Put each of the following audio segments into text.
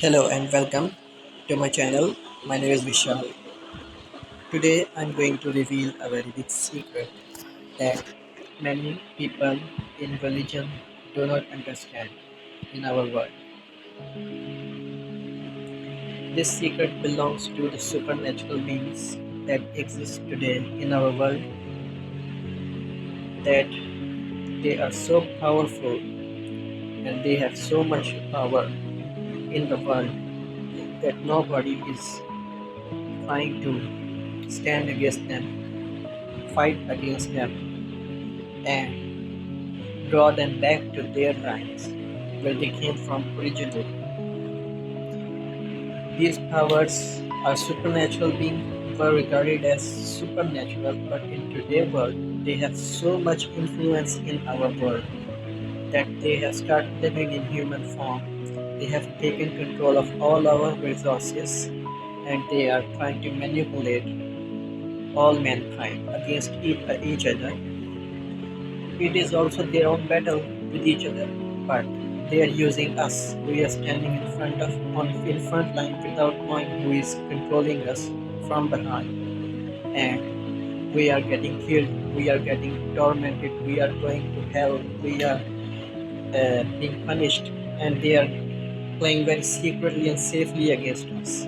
Hello and welcome to my channel. My name is Vishal. Today I'm going to reveal a very big secret that many people in religion do not understand in our world. This secret belongs to the supernatural beings that exist today in our world, that they are so powerful and they have so much power in the world that nobody is trying to stand against them, fight against them, and draw them back to their lines where they came from originally. These powers are supernatural beings were regarded as supernatural, but in today's world they have so much influence in our world that they have started living in human form. They have taken control of all our resources and they are trying to manipulate all mankind against each other. It is also their own battle with each other, but they are using us. We are standing in front line without knowing who is controlling us from behind, and we are getting killed. We are getting tormented. We are going to hell. We are being punished, and they are playing very secretly and safely against us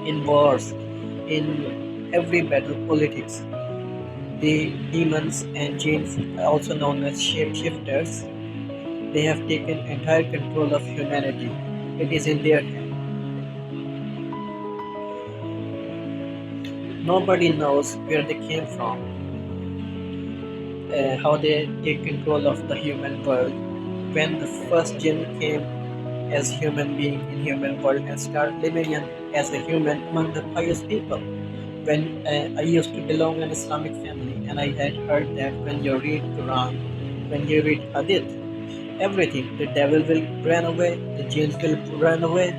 in wars, in every battle, politics. The demons and jinns, also known as shapeshifters, they have taken entire control of humanity. It is in their hand. Nobody knows where they came from, how they take control of the human world. When the first jinn came as human being in human world and started living as a human among the pious people. When I used to belong in Islamic family, and I had heard that when you read Quran, when you read Hadith, everything, the devil will run away, the jinns will run away.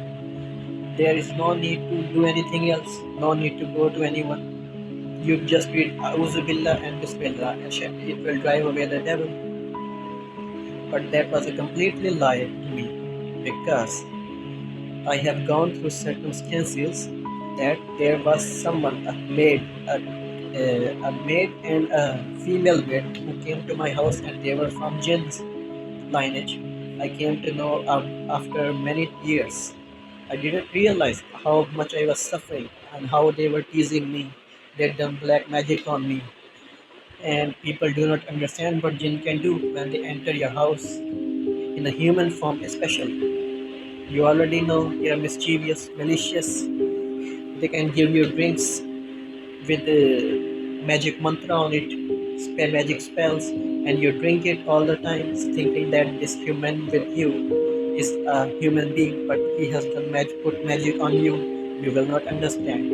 There is no need to do anything else, no need to go to anyone. You just read A'udhu Billah and Bismillah and it will drive away the devil. But that was a completely lie to me because I have gone through circumstances that there was someone, a maid and a female maid who came to my house and they were from Jinns lineage. I came to know after many years. I didn't realize how much I was suffering and how they were teasing me. They'd done black magic on me. And people do not understand what jinn can do when they enter your house, in a human form especially. You already know they are mischievous, malicious. They can give you drinks with magic mantra on it, spell magic spells, and you drink it all the time, thinking that this human with you is a human being, but he has done put magic on you. You will not understand.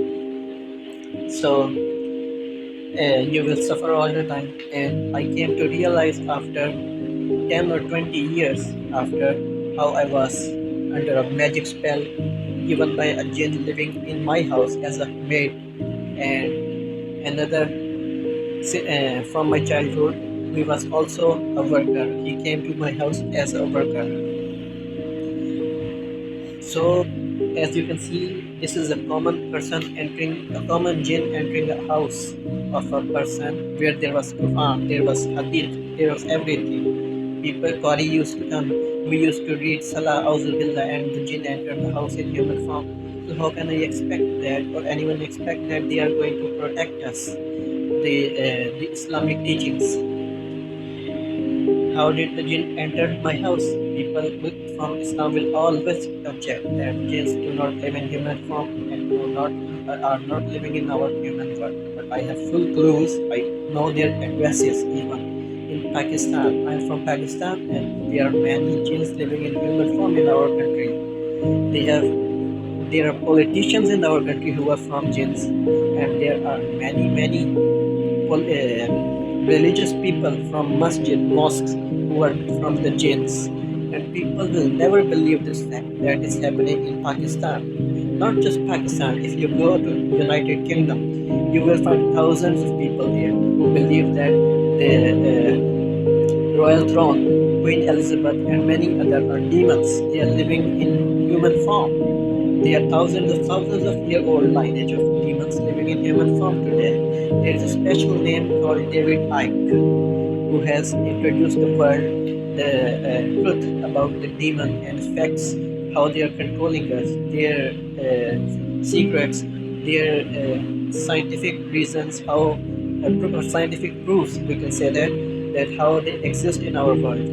So you will suffer all the time. And I came to realize after 10 or 20 years after how I was under a magic spell given by a jinn living in my house as a maid, and another from my childhood he was also a worker. He came to my house as a worker. So, as you can see, this is a common person entering, a common jinn entering a house of a person where there was Quran, there was Hadith, there was everything. People, Qari used to come, we used to read Salah, Auzubillah, and the jinn entered the house in human form. So, how can I expect that, or anyone expect that they are going to protect us, the Islamic teachings? How did the jinn enter my house? People from Islam will always object that jinns do not live in human form and are not living in our human world. But I have full clues. I know their addresses even in Pakistan. I am from Pakistan, and there are many jinns living in human form in our country. They have there are politicians in our country who are from jinns, and there are many religious people from mosques who are from the jinns. And people will never believe this fact that is happening in Pakistan. Not just Pakistan, if you go to United Kingdom, you will find thousands of people there who believe that the royal throne, Queen Elizabeth, and many other are demons. They are living in human form. There are thousands of year old lineage of demons living in human form today. There is a special name called David Icke, who has introduced the world the truth about the demon and facts, how they are controlling us, their secrets, their scientific reasons, how scientific proofs, we can say that how they exist in our world.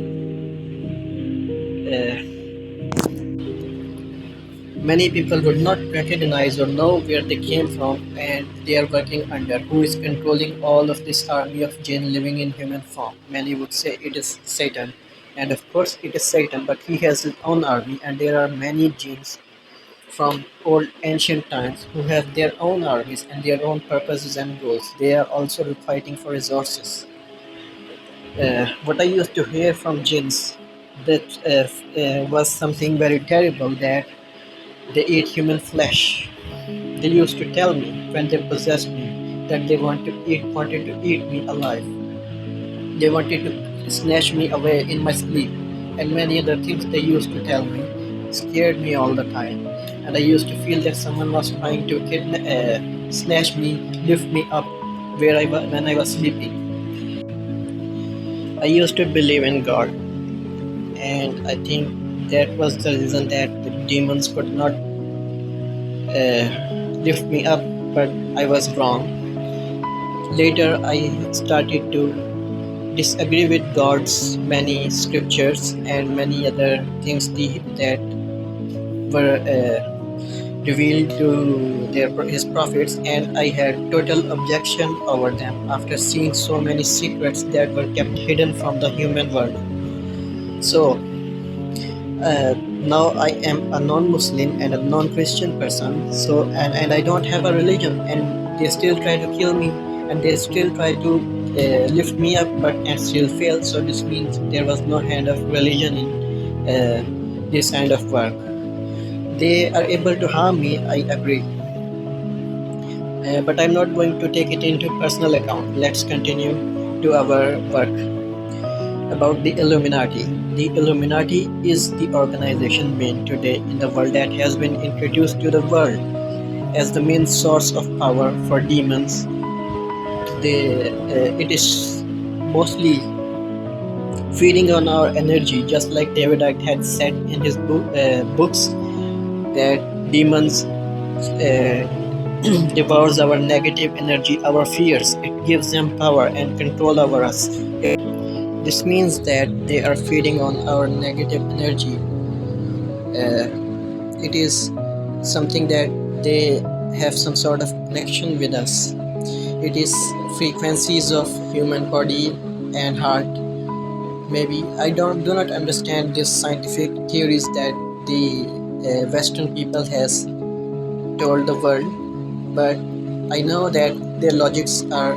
Many people would not recognize or know where they came from and they are working under. Who is controlling all of this army of jinn living in human form? Many would say it is Satan. And of course it is Satan, but he has his own army, and there are many jinns from old ancient times who have their own armies and their own purposes and goals. They are also fighting for resources. What I used to hear from jinns that was something very terrible, that they eat human flesh. They used to tell me when they possessed me that they wanted to eat me alive. They wanted to snatch me away in my sleep, and many other things they used to tell me scared me all the time. And I used to feel that someone was trying to snatch me, lift me up when I was sleeping. I used to believe in God, and I think that was the reason that the demons could not lift me up, but I was wrong. Later, I started to disagree with God's many scriptures and many other things that were revealed to his prophets, and I had total objection over them after seeing so many secrets that were kept hidden from the human world. So now I am a non-Muslim and a non-Christian person. So and I don't have a religion, and they still try to kill me, and they still try to lift me up, but and still fail. So this means there was no hand of religion in this kind of work. They are able to harm me, I agree, but I'm not going to take it into personal account. Let's continue to our work about the Illuminati. The Illuminati is the organization main today in the world that has been introduced to the world as the main source of power for demons. It is mostly feeding on our energy, just like David Icke had said in his books, that demons devours our negative energy, our fears. It gives them power and control over us. This means that they are feeding on our negative energy. It is something that they have some sort of connection with us. It is frequencies of human body and heart. Maybe I do not understand these scientific theories that the Western people has told the world, but I know that their logics are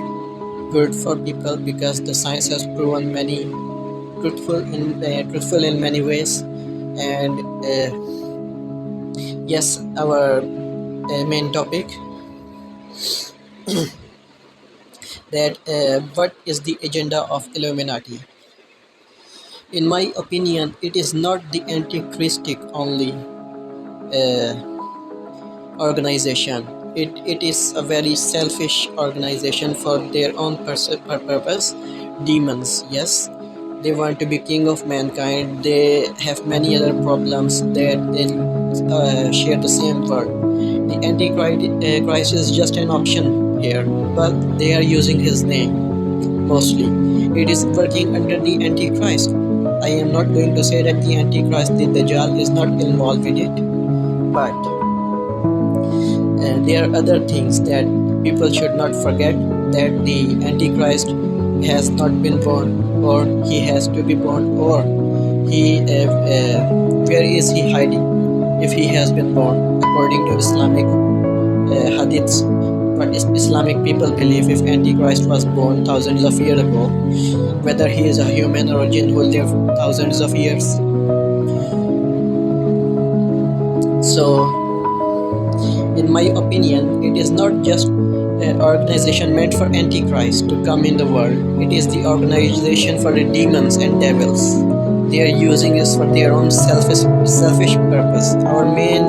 good for people because the science has proven many truthful in many ways. And yes, our main topic, that what is the agenda of Illuminati? In my opinion, it is not the anti-Christic only organization. It is a very selfish organization for their own purpose. Demons, yes, they want to be king of mankind. They have many other problems that they share the same world. The Antichrist is just an option here, but they are using his name mostly. It is working under the Antichrist. I am not going to say that the Antichrist, the Dajjal, is not involved with it, but there are other things that people should not forget, that the Antichrist has not been born, or he has to be born, or he where is he hiding if he has been born, according to Islamic hadiths. But Islamic people believe if Antichrist was born thousands of years ago, whether he is a human or a jinn who will live thousands of years. So in my opinion, it is not just an organization meant for Antichrist to come in the world. It is the organization for the demons and devils. they are using this for their own selfish purpose. Our main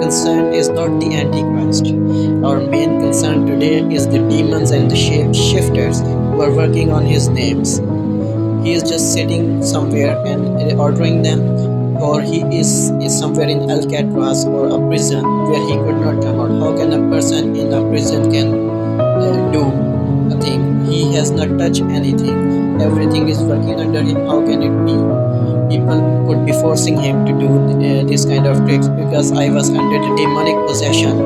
concern is not the Antichrist. Our main concern today is the demons and the shifters who are working on his names. He is just sitting somewhere and ordering them, or is somewhere in Alcatraz or a prison where he could not come out. How can a person in a prison can do a thing? He has not touched anything. Everything is working under him. How can it be? People could be forcing him to do this kind of tricks because I was under the demonic possession,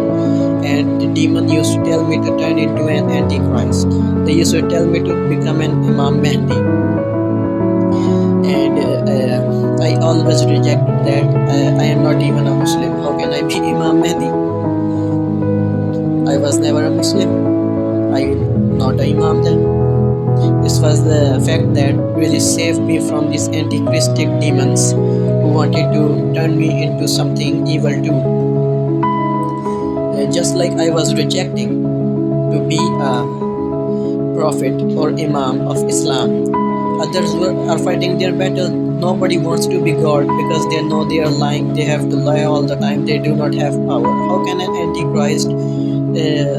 and the demon used to tell me to turn into an antichrist. They used to tell me to become an Imam Mahdi, and I always rejected that. I am not even a Muslim. How can I be Imam Mahdi? I was never a Muslim. I am not a Imam then. This was the fact that really saved me from these antichristic demons who wanted to turn me into something evil too. Just like I was rejecting to be a prophet or imam of Islam, others are fighting their battle. Nobody wants to be God because they know they are lying. They have to lie all the time. They do not have power. How can an antichrist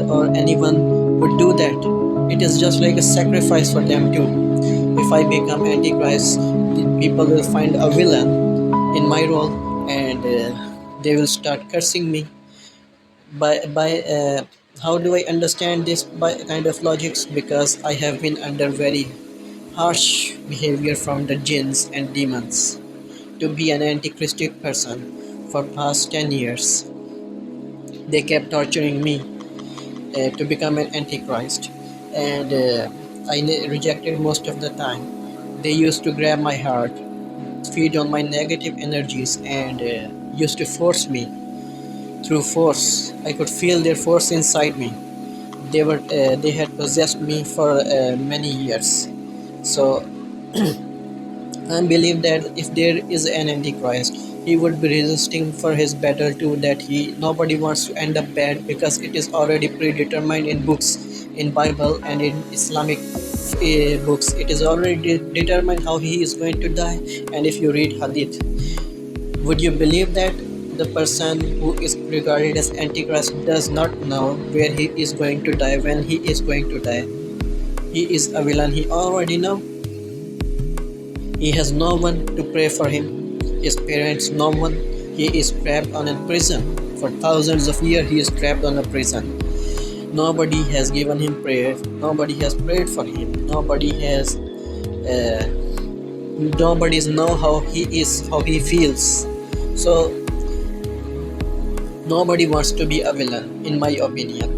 or anyone would do that? It is just like a sacrifice for them too. If I become antichrist, the people will find a villain in my role, and they will start cursing me by how do I understand this by kind of logics? Because I have been under very harsh behavior from the jinns and demons to be an antichristic person for past 10 years. They kept torturing me to become an antichrist, and rejected most of the time. They used to grab my heart, feed on my negative energies, and used to force me through force. I could feel their force inside me. They had possessed me for many years. So I believe that if there is an antichrist, he would be resisting for his battle too. That he nobody wants to end up bad because it is already predetermined in books, in Bible and in Islamic books. It is already determined how he is going to die. And if you read Hadith, would you believe that the person who is regarded as Antichrist does not know where he is going to die, when he is going to die? He is a villain. He already know. He has no one to pray for him. His parents, no one. He is trapped on a prison. For thousands of years, he is trapped on a prison. Nobody has given him prayer. Nobody has prayed for him. Uh, Nobody's know how he is, how he feels. So nobody wants to be a villain, in my opinion.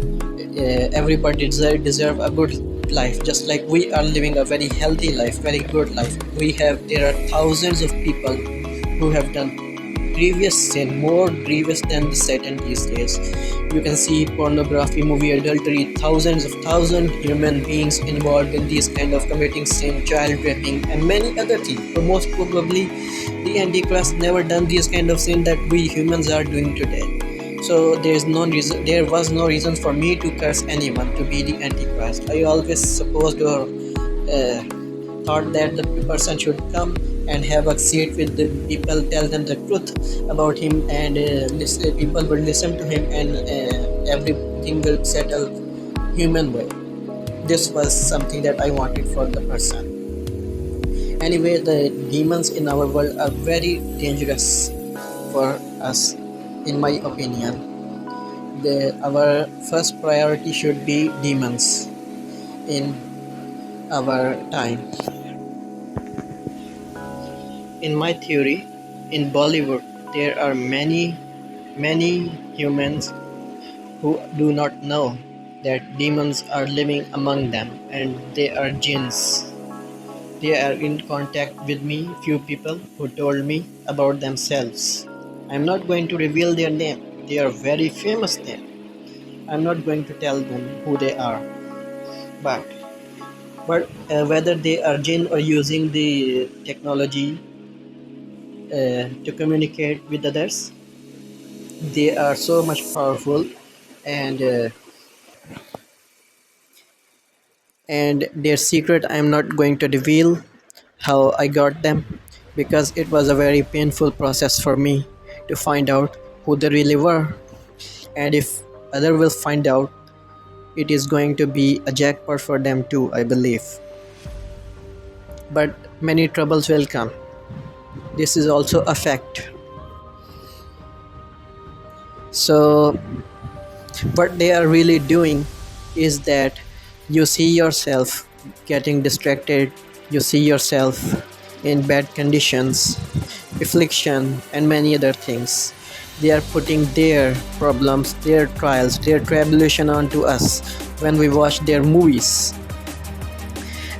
Everybody deserve a good life, just like we are living a very healthy life, very good life. There are thousands of people who have done grievous sin, more grievous than the Satan these days. You can see pornography, movie, adultery, thousand human beings involved in these kind of committing sin, child raping, and many other things. So most probably, the Antichrist never done these kind of sin that we humans are doing today. So there was no reason for me to curse anyone to be the Antichrist. I always supposed or uh, thought that the person should come and have a seat with the people, tell them the truth about him, and people will listen to him, and everything will settle human way. This was something that I wanted for the person. Anyway, the demons in our world are very dangerous for us, in my opinion. Our first priority should be demons in our time. In my theory, in Bollywood, there are many humans who do not know that demons are living among them, and they are jinns. They are in contact with me, few people who told me about themselves. I'm not going to reveal their name. They are very famous name. I'm not going to tell them who they are. But whether they are jinn or using the technology to communicate with others, they are so much powerful, and their secret I'm not going to reveal how I got them. because it was a very painful process for me to find out who they really were. And if other will find out, it is going to be a jackpot for them too, I believe. But many troubles will come. This is also a fact. So what they are really doing is that you see yourself getting distracted, you see yourself in bad conditions, affliction, and many other things. They are putting their problems, their trials, their tribulation onto us when we watch their movies.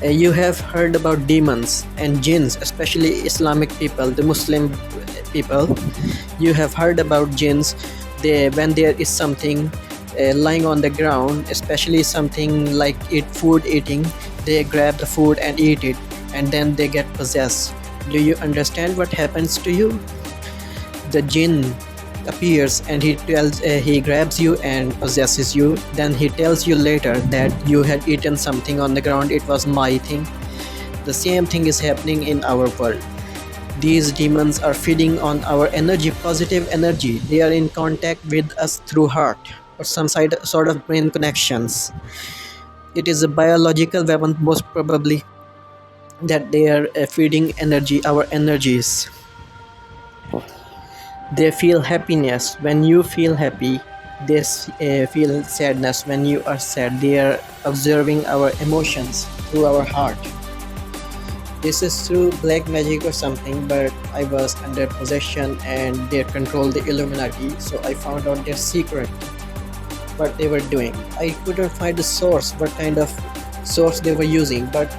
You have heard about demons and jinns, especially Islamic people, the Muslim people. You have heard about jinns. When there is something lying on the ground, especially something like food eating, they grab the food and eat it, and then they get possessed. Do you understand what happens to you? The jinn appears and he grabs you and possesses you. Then he tells you later that you had eaten something on the ground, it was my thing. The same thing is happening in our world. These demons are feeding on our energy, positive energy. They are in contact with us through heart or some sort of brain connections. It is a biological weapon, most probably, that they are feeding energy, our energies. They feel happiness when you feel happy. They feel sadness when you are sad. They are observing our emotions through our heart. This is through black magic or something, but I was under possession and they controlled the Illuminati, so I found out their secret, what they were doing. I couldn't find the source, what kind of source they were using, but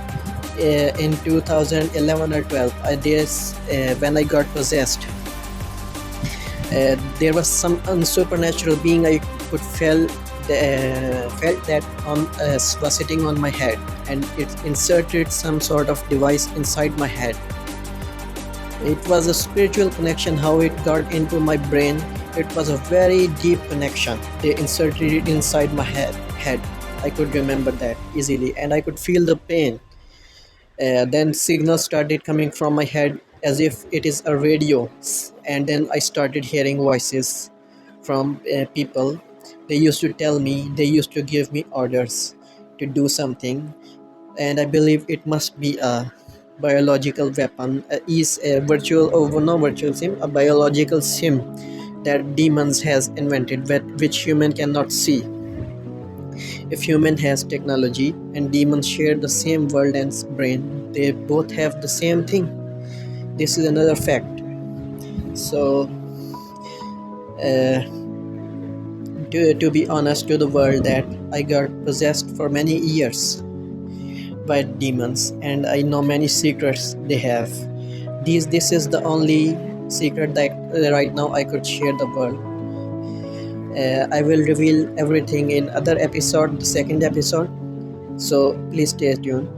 in 2011 or 12, when I got possessed, there was some supernatural being I could felt that was sitting on my head, and it inserted some sort of device inside my head. It was a spiritual connection. How it got into my brain, it was a very deep connection. They inserted it inside my head. I could remember that easily, and I could feel the pain. Then signals started coming from my head as if it is a radio, and then I started hearing voices from people. They used to tell me, they used to give me orders to do something, and I believe it must be a biological weapon, is a virtual, or no virtual sim, a biological sim that demons has invented, which human cannot see. If human has technology and demons share the same world and brain, they both have the same thing. This is another fact. So, uh, to be honest to the world, that I got possessed for many years by demons, and I know many secrets they have. This is the only secret that right now I could share the world. I will reveal everything in other episode, the second episode. So please stay tuned.